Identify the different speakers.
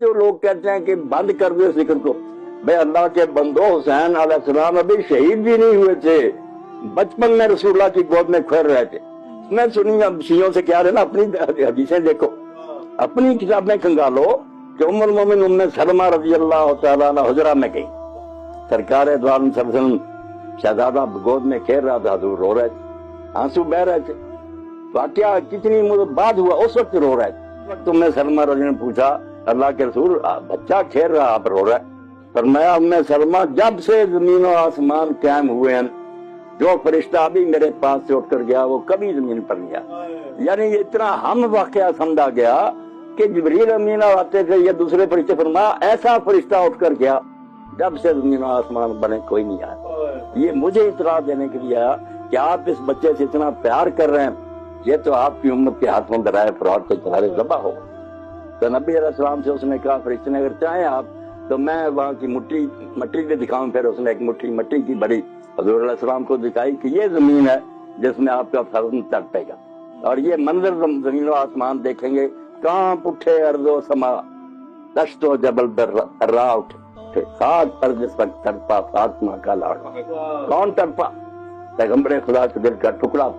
Speaker 1: جو لوگ کہتے ہیں کہ بند کر دو اس ذکر کو، بھائی اللہ کے بندو، حسین علیہ السلام ابھی شہید بھی نہیں ہوئے تھے، بچپن میں رسول اللہ کی گود میں کھیر رہے تھے۔ میں سنی شیعوں سے کیا رہے نا، اپنی حدیثیں دیکھو، اپنی کتابیں کھنگالو کہ ام المومن ام سلمہ رضی اللہ تعالیٰ عنہ حجرہ میں گئی، سرکار دو عالم صلی اللہ علیہ وسلم شہزادہ گود میں کھیر رہا تھا، حضور رو رہے تھے، آنسو بہ رہے تھے۔ واقعہ کتنی مدت بعد ہوا، اس وقت رو رہے تھے۔ وقت ام سلمہ رضی اللہ عنہ نے پوچھا اللہ کے رسول بچہ کھیر رہا آپ رو رہا ہے؟ فرمایا ام سلمہ جب سے زمین و آسمان قائم ہوئے ہیں جو فرشتہ ابھی میرے پاس سے اٹھ کر گیا وہ کبھی زمین پر نہیں آیا۔ یعنی یہ اتنا ہم واقعہ سمجھا گیا کہ جبریل امین آتے تھے یا دوسرے فرشتے، فرمایا ایسا فرشتہ اٹھ کر گیا جب سے زمین و آسمان بنے کوئی نہیں آیا۔ یہ مجھے اطلاع دینے کے لیے آیا کہ آپ اس بچے سے اتنا پیار کر رہے ہیں، یہ تو آپ کی امت کے ہاتھوں درائے فرات کے کنارے ذبح ہو۔ تو نبی علیہ السلام سے اس نے کہا فرشتے نے اگر چاہیں آپ تو میں وہاں کی مٹی بھی دکھاؤں۔ پھر اس نے ایک مٹی کی بڑی حضور علیہ السلام کو دکھائی کہ یہ زمین ہے جس میں آپ کا فرزند تڑپے گا، اور یہ منظر زمین و آسمان دیکھیں گے، کانپ اٹھے ارض و سما، دشت و جبل پر راہ اٹھے، خاک پر جس وقت تڑپا فاطمہ کا لاڈا۔ کون تڑپا؟ پیغمبر خدا کے دل کا ٹکڑا